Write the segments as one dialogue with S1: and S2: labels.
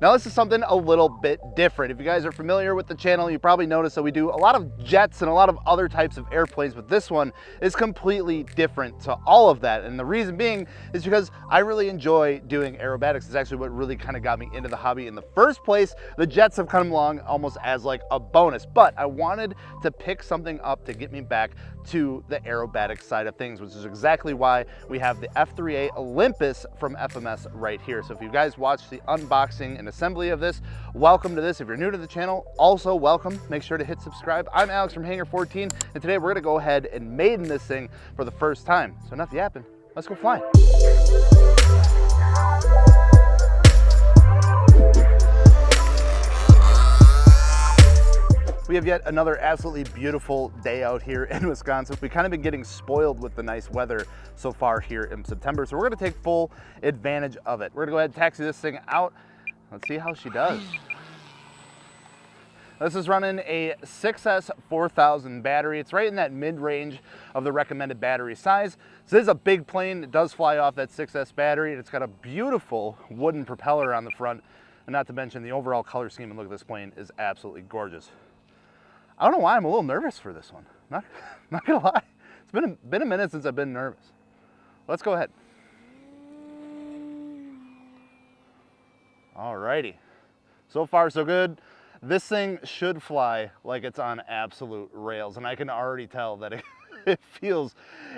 S1: Now this is something a little bit different. If you guys are familiar with the channel, you probably noticed that we do a lot of jets and a lot of other types of airplanes, but this one is completely different to all of that. And the reason being is because I really enjoy doing aerobatics. It's actually what really kind of got me into the hobby in the first place. The jets have come along almost as like a bonus, but I wanted to pick something up to get me back to the aerobatic side of things, which is exactly why we have the F3A Olympus from FMS right here. So if you guys watched the unboxing and assembly of this, welcome to this. If you're new to the channel, also welcome. Make sure to hit subscribe. I'm Alex from Hangar 14, and today we're gonna go ahead and maiden this thing for the first time. So enough yapping, let's go flying. We have yet another absolutely beautiful day out here in Wisconsin. We've kind of been getting spoiled with the nice weather so far here in September, so we're gonna take full advantage of it. We're gonna go ahead and taxi this thing out. Let's see how she does. This is running a 6S 4000 battery. It's right in that mid-range of the recommended battery size. So this is a big plane. It does fly off that 6S battery, and it's got a beautiful wooden propeller on the front, and not to mention the overall color scheme and look at this plane is absolutely gorgeous. I don't know why I'm a little nervous for this one. Not gonna lie. It's been a minute since I've been nervous. Let's go ahead. Alrighty. So far so good. This thing should fly like it's on absolute rails, and I can already tell that it feels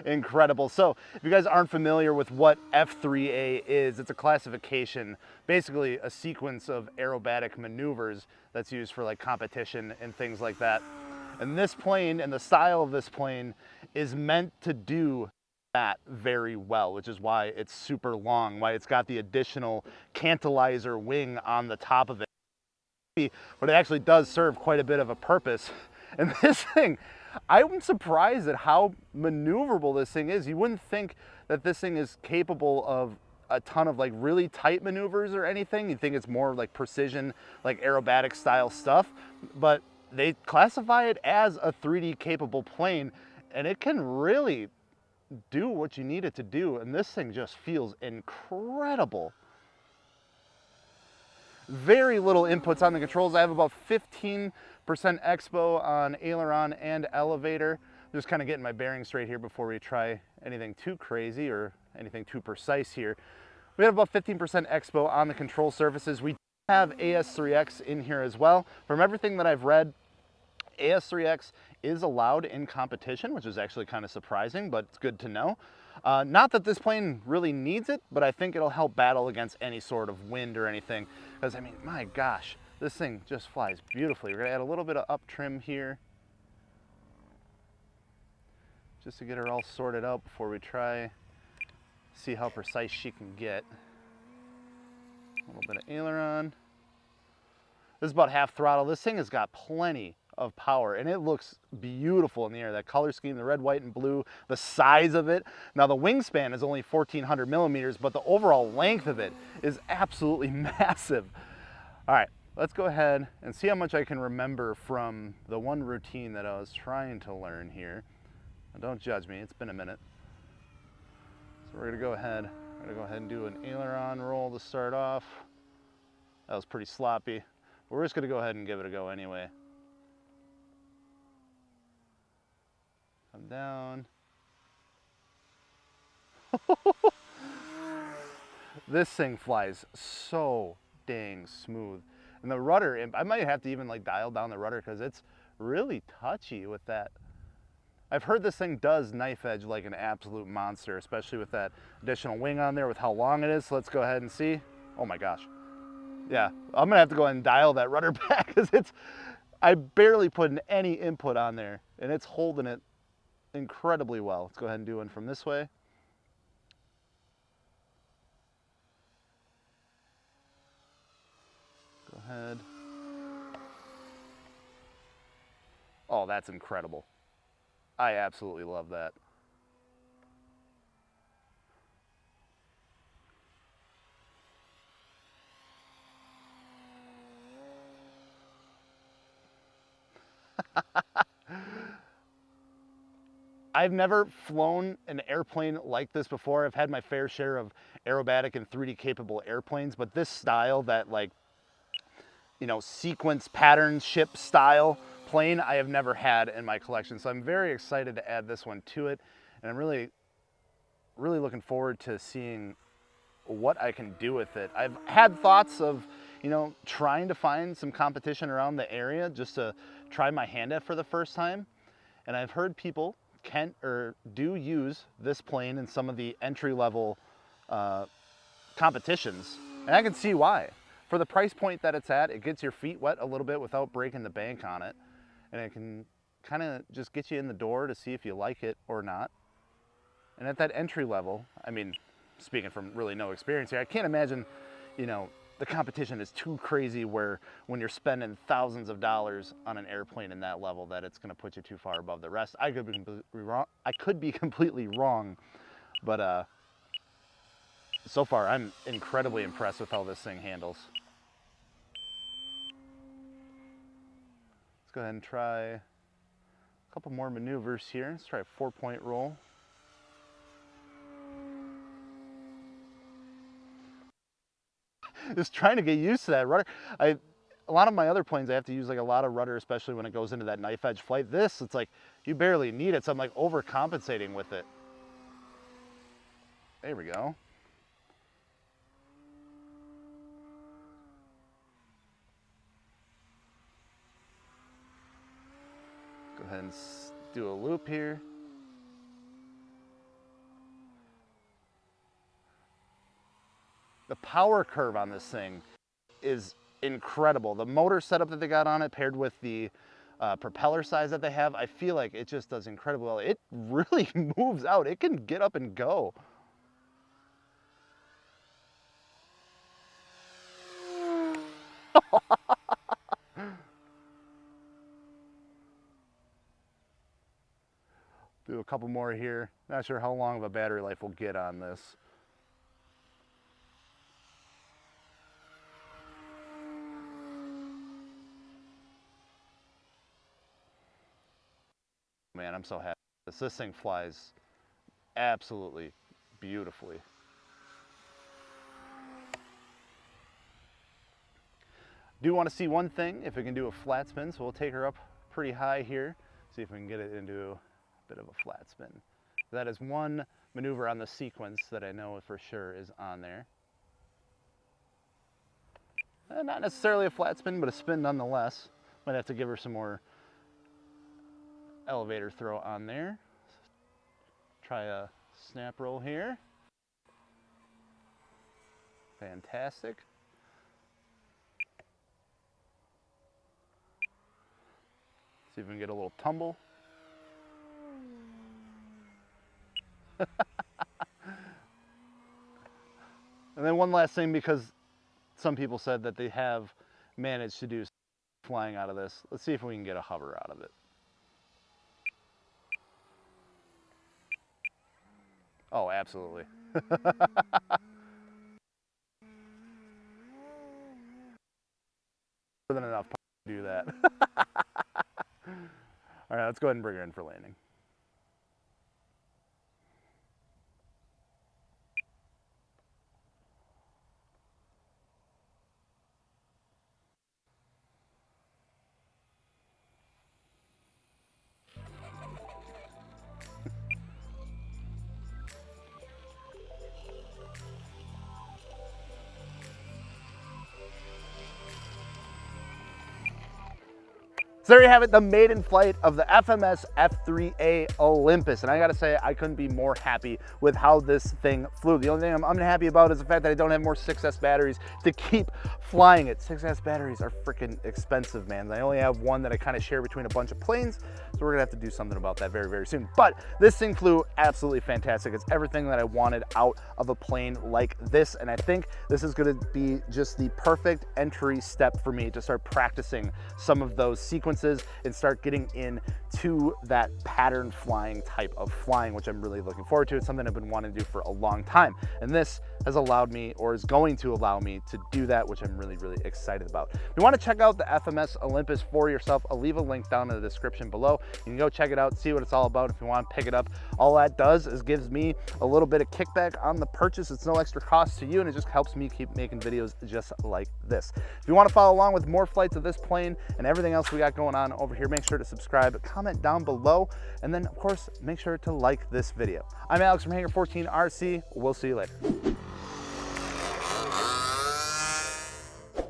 S1: incredible. So if you guys aren't familiar with what F3A is, it's a classification, basically a sequence of aerobatic maneuvers that's used for like competition and things like that. And this plane and the style of this plane is meant to do that very well, which is why it's super long, why it's got the additional cantilever wing on the top of it. But it actually does serve quite a bit of a purpose. And this thing, I'm surprised at how maneuverable this thing is. You wouldn't think that this thing is capable of a ton of like really tight maneuvers or anything. You'd think it's more like precision, like aerobatic style stuff, but they classify it as a 3D capable plane, and it can really do what you need it to do. And this thing just feels incredible. Very little inputs on the controls. I have about 15% expo on aileron and elevator. Just kind of getting my bearings straight here before we try anything too crazy or anything too precise here. We have about 15% expo on the control surfaces. We have AS3X in here as well. From everything that I've read, AS3X is allowed in competition, which is actually kind of surprising, but it's good to know. Not that this plane really needs it, but I think it'll help battle against any sort of wind or anything. Because I mean, my gosh, this thing just flies beautifully. We're gonna add a little bit of up trim here, just to get her all sorted out before we try, see how precise she can get. A little bit of aileron. This is about half throttle. This thing has got plenty of power, and it looks beautiful in the air. That color scheme, the red, white, and blue, the size of it. Now the wingspan is only 1,400 millimeters, but the overall length of it is absolutely massive. All right, let's go ahead and see how much I can remember from the one routine that I was trying to learn here. Now, don't judge me, it's been a minute. So we're gonna go ahead and do an aileron roll to start off. That was pretty sloppy, but we're just gonna go ahead and give it a go anyway. Come down. This thing flies so dang smooth. And the rudder, I might have to even like dial down the rudder because it's really touchy with that. I've heard this thing does knife edge like an absolute monster, especially with that additional wing on there with how long it is. So let's go ahead and see. Oh my gosh. Yeah, I'm gonna have to go ahead and dial that rudder back because I barely put any input on there and it's holding it incredibly well. Let's go ahead and do one from this way. Go ahead. Oh, that's incredible. I absolutely love that. I've never flown an airplane like this before. I've had my fair share of aerobatic and 3D capable airplanes, but this style that like you know, sequence pattern ship style plane I have never had in my collection. So I'm very excited to add this one to it. And I'm really looking forward to seeing what I can do with it. I've had thoughts of, you know, trying to find some competition around the area just to try my hand at for the first time. And I've heard people do use this plane in some of the entry-level competitions, and I can see why. For the price point that it's at, it gets your feet wet a little bit without breaking the bank on it, and it can kind of just get you in the door to see if you like it or not. And at that entry level, I mean, speaking from really no experience here, I can't imagine, you know, the competition is too crazy where when you're spending thousands of dollars on an airplane in that level that it's going to put you too far above the rest. I could be completely wrong. I could be completely wrong, but so far I'm incredibly impressed with how this thing handles. Let's go ahead and try a couple more maneuvers here. Let's try a 4-point roll. Just trying to get used to that rudder. A lot of my other planes, I have to use like a lot of rudder, especially when it goes into that knife edge flight. This, it's like you barely need it, so I'm like overcompensating with it. There we go. Go ahead and do a loop here. The power curve on this thing is incredible. The motor setup that they got on it paired with the propeller size that they have, I feel like it just does incredibly well. It really moves out. It can get up and go. Do a couple more here. Not sure how long of a battery life we'll get on this. Man, I'm so happy. This thing flies absolutely beautifully. Do want to see one thing, if it can do a flat spin, so we'll take her up pretty high here, see if we can get it into a bit of a flat spin. That is one maneuver on the sequence that I know for sure is on there. Not necessarily a flat spin, but a spin nonetheless. Might have to give her some more elevator throw on there. Try a snap roll here. Fantastic. See if we can get a little tumble. And then one last thing, because some people said that they have managed to do flying out of this. Let's see if we can get a hover out of it. Oh, absolutely. More than enough to do that. All right, let's go ahead and bring her in for landing. So there you have it, the maiden flight of the FMS F3A Olympus. And I gotta say, I couldn't be more happy with how this thing flew. The only thing I'm unhappy about is the fact that I don't have more 6S batteries to keep flying it. 6S batteries are freaking expensive, man. I only have one that I kind of share between a bunch of planes, so we're gonna have to do something about that very, very soon. But this thing flew absolutely fantastic. It's everything that I wanted out of a plane like this, and I think this is gonna be just the perfect entry step for me to start practicing some of those sequences and start getting into that pattern flying type of flying, which I'm really looking forward to. It's something I've been wanting to do for a long time. And this has allowed me, or is going to allow me to do that, which I'm really, really excited about. If you want to check out the FMS Olympus for yourself, I'll leave a link down in the description below. You can go check it out, see what it's all about if you want to pick it up. All that does is gives me a little bit of kickback on the purchase. It's no extra cost to you, and it just helps me keep making videos just like this. If you want to follow along with more flights of this plane and everything else we got going on over here, make sure to subscribe, comment down below, and then of course make sure to like this video. I'm Alex from Hangar 14 RC. We'll see you later.